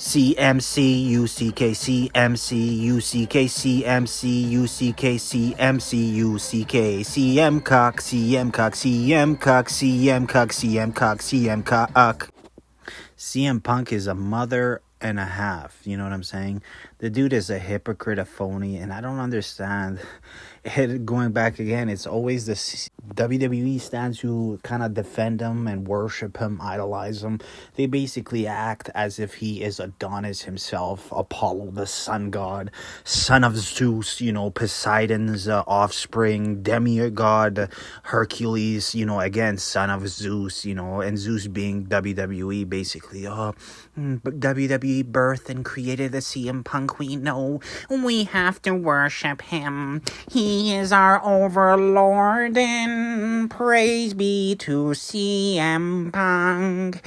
CMC UCK CMC UCK CMC UCK CMC UCK CM cock CM cock CM cock CM cock CM cock CM cock. CM Punk is a mother and a half. You know what I'm saying? The dude is a hypocrite, a phony, and I don't understand. Going back again, it's always the WWE stans who kind of defend him and worship him, idolize him. They basically act as if he is Adonis himself, Apollo, the sun god, son of Zeus, Poseidon's offspring, demigod, Hercules, again, son of Zeus, and Zeus being WWE, basically. But WWE birthed and created the CM Punk we know. We have to worship him. He is our overlord, and praise be to CM Punk.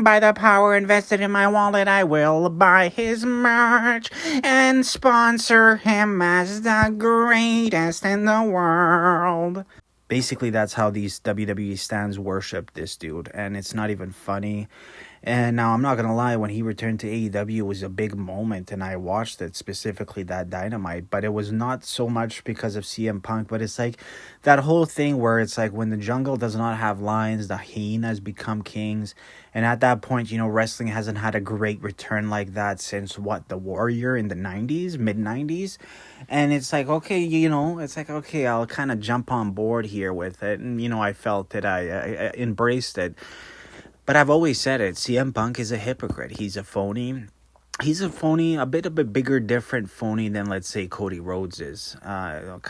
By the power invested in my wallet, I will buy his merch and sponsor him as the greatest in the world. Basically, that's how these WWE stans worship this dude, and it's not even funny. And now, I'm not going to lie, when he returned to AEW, it was a big moment, and I watched it, specifically that Dynamite, but it was not so much because of CM Punk, but it's like that whole thing where it's like when the jungle does not have lions, the hyenas become kings, and at that point, wrestling hasn't had a great return like that since, the Warrior in the 90s, mid-90s, and it's like, okay, I'll kind of jump on board here with it, and, I felt it, I embraced it. But I've always said it, CM Punk is a hypocrite. He's a phony. He's a phony, a bit of a bigger, different phony than, let's say, Cody Rhodes is. Of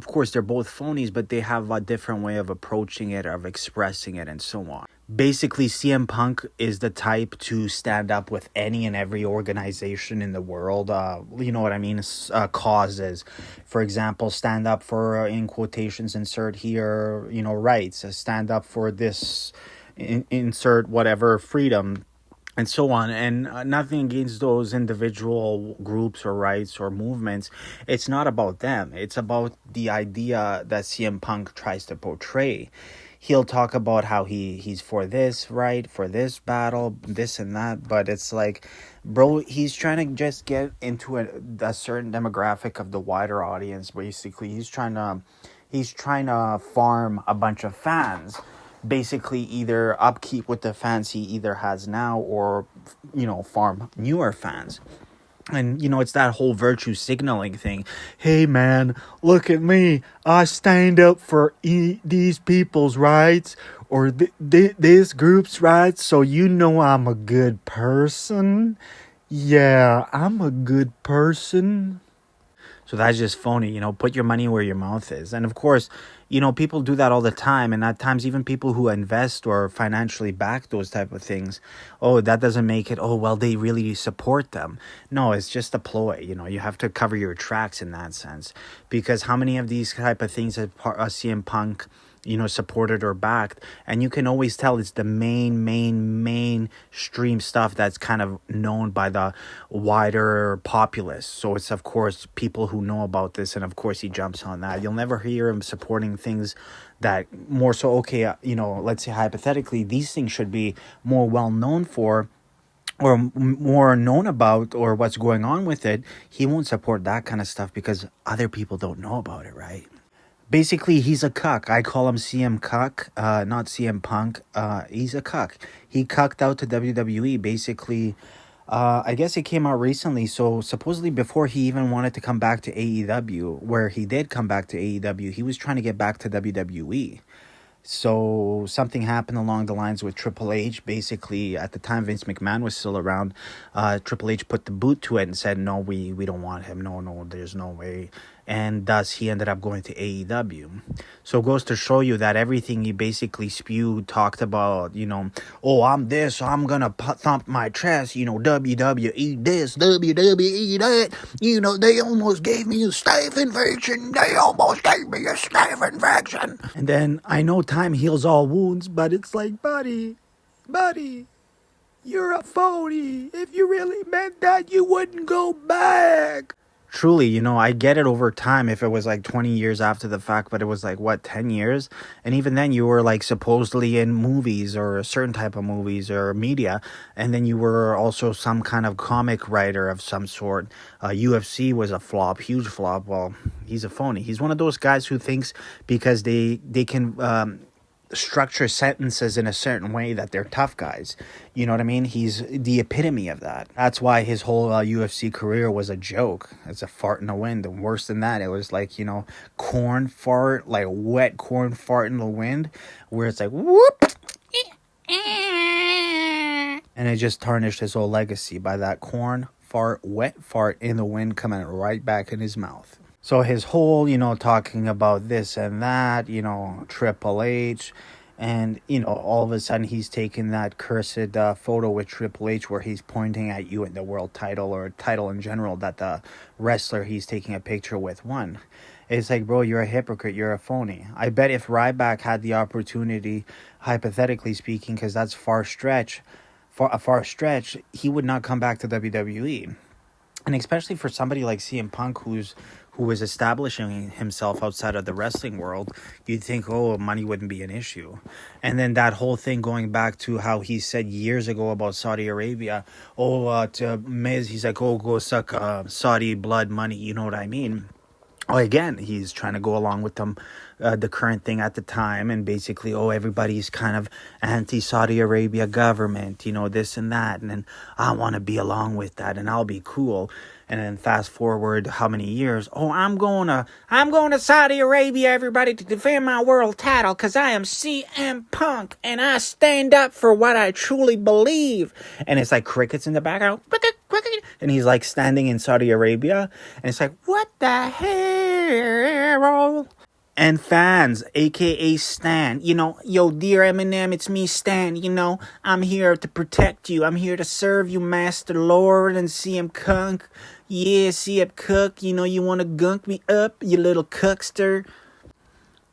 course, they're both phonies, but they have a different way of approaching it, of expressing it, and so on. Basically, CM Punk is the type to stand up with any and every organization in the world, causes. For example, stand up for, in quotations, insert here, rights. Stand up for this... insert whatever freedom and so on, and nothing against those individual groups or rights or movements. It's not about them. It's about the idea that CM Punk tries to portray. He'll talk about how he's for this right, for this battle, this and that, but it's like, bro, he's trying to just get into a certain demographic of the wider audience. Basically, he's trying to farm a bunch of fans. Basically, either upkeep with the fans he either has now, or farm newer fans. And it's that whole virtue signaling thing. Hey man, look at me, I stand up for these people's rights, or this group's rights, so I'm a good person. Yeah, I'm a good person. So that's just phony, put your money where your mouth is. And of course, people do that all the time. And at times, even people who invest or financially back those type of things, that doesn't make it, they really support them. No, it's just a ploy. You have to cover your tracks in that sense. Because how many of these type of things have CM Punk supported or backed, and you can always tell it's the mainstream stuff that's kind of known by the wider populace. So it's, of course, people who know about this, and of course he jumps on that. You'll never hear him supporting things that more so, let's say hypothetically, these things should be more well known for, or more known about, or what's going on with it. He won't support that kind of stuff because other people don't know about it, right? Basically, he's a cuck. I call him CM Cuck, not CM Punk. He's a cuck. He cucked out to WWE. Basically, I guess it came out recently. So supposedly before he even wanted to come back to AEW, where he did come back to AEW, he was trying to get back to WWE. So something happened along the lines with Triple H. Basically, at the time Vince McMahon was still around, Triple H put the boot to it and said, no, we don't want him. No, there's no way. And thus he ended up going to AEW. So it goes to show you that everything he basically spewed, talked about, I'm this, so I'm going to thump my chest, WWE this, WWE that. They almost gave me a staph infection. And then, I know time heals all wounds, but it's like, buddy, you're a phony. If you really meant that, you wouldn't go back. Truly, I get it over time if it was like 20 years after the fact, but it was like, what, 10 years? And even then, you were like supposedly in movies or a certain type of movies or media. And then you were also some kind of comic writer of some sort. UFC was a flop, huge flop. Well, he's a phony. He's one of those guys who thinks because they can structure sentences in a certain way that they're tough guys. You know what I mean? He's the epitome of that. That's why his whole UFC career was a joke. It's a fart in the wind. And worse than that, it was like, corn fart, like wet corn fart in the wind, where it's like, whoop. And it just tarnished his whole legacy by that corn fart, wet fart in the wind coming right back in his mouth. So his whole, talking about this and that, Triple H, and, all of a sudden he's taking that cursed photo with Triple H where he's pointing at you in the world title or title in general that the wrestler he's taking a picture with won. It's like, bro, you're a hypocrite. You're a phony. I bet if Ryback had the opportunity, hypothetically speaking, because that's a far stretch, he would not come back to WWE. And especially for somebody like CM Punk who is establishing himself outside of the wrestling world, you'd think, money wouldn't be an issue. And then that whole thing going back to how he said years ago about Saudi Arabia, to Miz, he's like, go suck Saudi blood money, you know what I mean? Again, he's trying to go along with them, the current thing at the time, and basically, everybody's kind of anti-Saudi Arabia government, this and that, and then I want to be along with that, and I'll be cool. And then fast forward how many years? I'm going to Saudi Arabia, everybody, to defend my world title, because I am CM Punk, and I stand up for what I truly believe. And it's like crickets in the background. And he's like standing in Saudi Arabia, and it's like, what the hell? And fans, aka Stan, yo, dear Eminem, it's me, Stan, I'm here to protect you. I'm here to serve you, Master Lord and CM Punk. Yeah, CM Cook, you want to gunk me up, you little cuckster.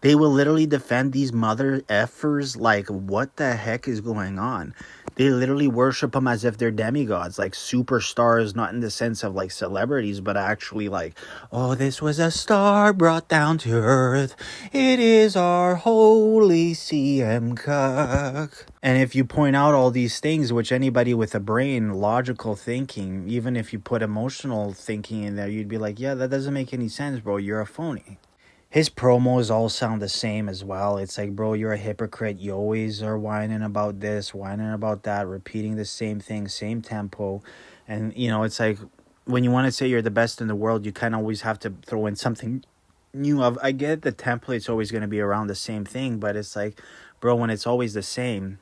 They will literally defend these mother effers like, what the heck is going on? They literally worship them as if they're demigods, like superstars, not in the sense of like celebrities, but actually like, this was a star brought down to earth. It is our holy CM Cook. And if you point out all these things, which anybody with a brain, logical thinking, even if you put emotional thinking in there, you'd be like, yeah, that doesn't make any sense, bro. You're a phony. His promos all sound the same as well. It's like, bro, you're a hypocrite. You always are whining about this, whining about that, repeating the same thing, same tempo. And, it's like when you want to say you're the best in the world, you kind of always have to throw in something new. I get the template's always going to be around the same thing, but it's like, bro, when it's always the same,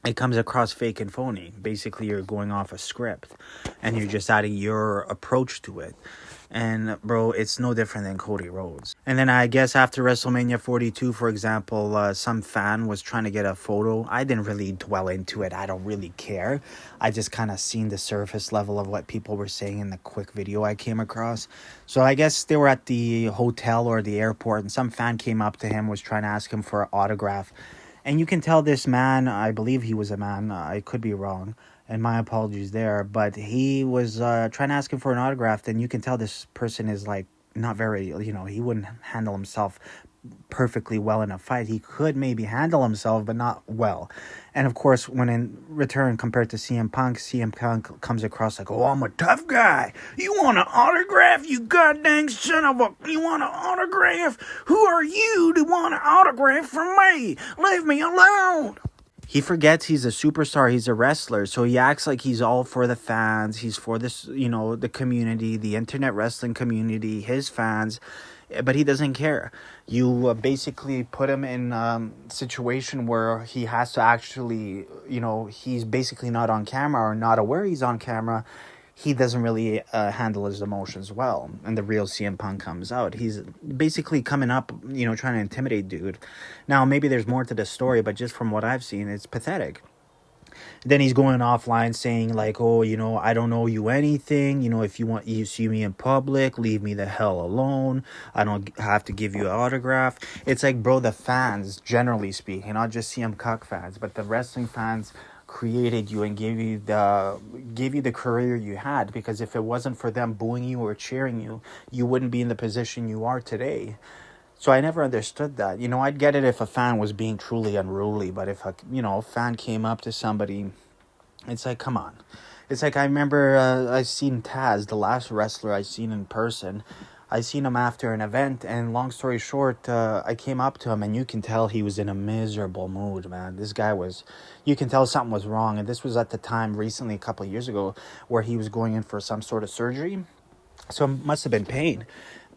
it comes across fake and phony. Basically, you're going off a script and you're just adding your approach to it. And, bro, it's no different than Cody Rhodes. And then I guess after WrestleMania 42, for example, some fan was trying to get a photo. I didn't really dwell into it. I don't really care. I just kind of seen the surface level of what people were saying in the quick video I came across. So I guess they were at the hotel or the airport, and some fan came up to him, was trying to ask him for an autograph. And you can tell this man, I believe he was a man, I could be wrong, and my apologies there, but he was trying to ask him for an autograph, and you can tell this person is like not very, he wouldn't handle himself perfectly well in a fight. He could maybe handle himself, but not well. And of course, when in return, compared to CM Punk comes across like, I'm a tough guy. You want an autograph, you goddamn son of a... You want an autograph? Who are you to want an autograph from me? Leave me alone. He forgets he's a superstar, he's a wrestler, so he acts like he's all for the fans, he's for this, the community, the internet wrestling community, his fans, but he doesn't care. You basically put him in a situation where he has to actually, he's basically not on camera or not aware he's on camera. He doesn't really handle his emotions well, and the real CM Punk comes out. He's basically coming up, trying to intimidate dude. Now, maybe there's more to the story, but just from what I've seen, it's pathetic. Then he's going offline saying like, I don't owe you anything. If you see me in public, leave me the hell alone. I don't have to give you an autograph. It's like, bro, the fans, generally speaking, not just CM Punk fans, but the wrestling fans created you and gave you the career you had. Because if it wasn't for them booing you or cheering you, you wouldn't be in the position you are today. So I never understood that. I'd get it if a fan was being truly unruly, but if a fan came up to somebody, it's like, come on. It's like, I remember I seen Taz, the last wrestler I seen in person. I seen him after an event, and long story short, I came up to him, and you can tell he was in a miserable mood, man. This guy you can tell something was wrong, and this was at the time, recently, a couple of years ago, where he was going in for some sort of surgery, so it must have been pain.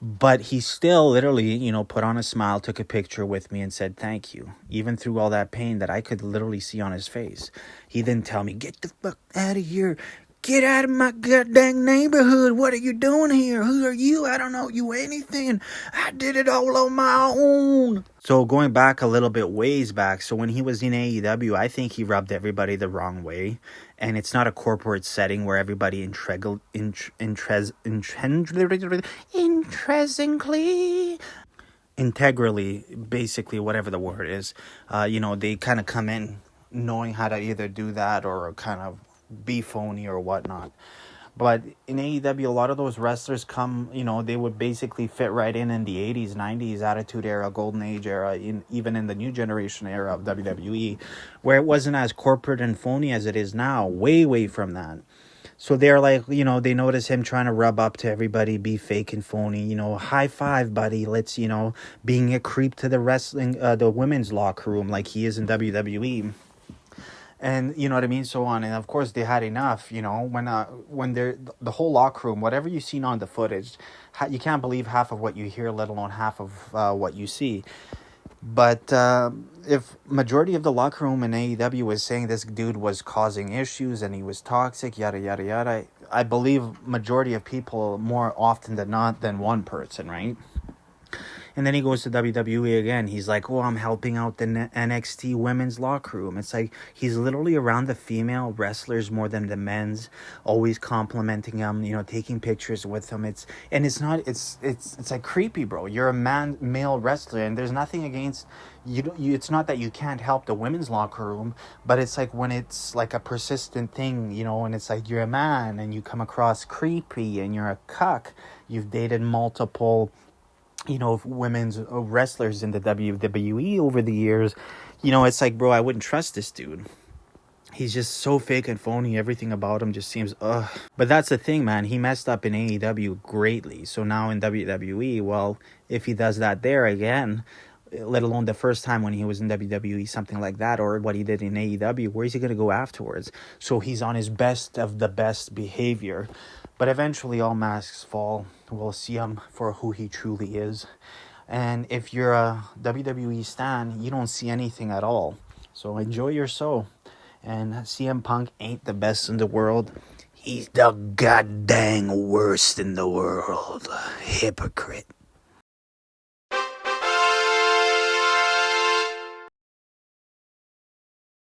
But he still literally, put on a smile, took a picture with me and said, thank you. Even through all that pain that I could literally see on his face. He didn't tell me, get the fuck out of here. Get out of my goddamn neighborhood. What are you doing here? Who are you? I don't know you anything. I did it all on my own. So going back a little bit ways back, so when he was in AEW, I think he rubbed everybody the wrong way. And it's not a corporate setting where everybody integrally, basically, whatever the word is, they kind of come in knowing how to either do that or kind of be phony or whatnot. But in AEW, a lot of those wrestlers come, they would basically fit right in the 80s, 90s, Attitude Era, Golden Age era, even in the new generation era of WWE, where it wasn't as corporate and phony as it is now, way, way from that. So they're like, they notice him trying to rub up to everybody, be fake and phony, high five, buddy, let's, being a creep to the women's locker room like he is in WWE. And you know what I mean, so on. And of course they had enough, when they're the whole locker room, whatever you've seen on the footage, you can't believe half of what you hear, let alone half of what you see. But if majority of the locker room in AEW was saying this dude was causing issues and he was toxic, yada yada yada, I believe majority of people more often than not than one person, right? And then he goes to WWE again. He's like, oh, I'm helping out the NXT women's locker room. It's like he's literally around the female wrestlers more than the men's, always complimenting them, taking pictures with them. It's like creepy, bro. You're a male wrestler, and there's nothing against you. It's not that you can't help the women's locker room, but it's like when it's like a persistent thing, and it's like you're a man and you come across creepy and you're a cuck. You've dated multiple women's wrestlers in the WWE over the years, it's like, bro, I wouldn't trust this dude. He's just so fake and phony. Everything about him just seems, ugh. But that's the thing, man. He messed up in AEW greatly. So now in WWE, well, if he does that there again, let alone the first time when he was in WWE, something like that, or what he did in AEW, where is he going to go afterwards? So he's on his best of the best behavior. But eventually all masks fall. We'll see him for who he truly is. And if you're a WWE stan, you don't see anything at all. So enjoy your show. And CM Punk ain't the best in the world. He's the goddamn worst in the world. Hypocrite.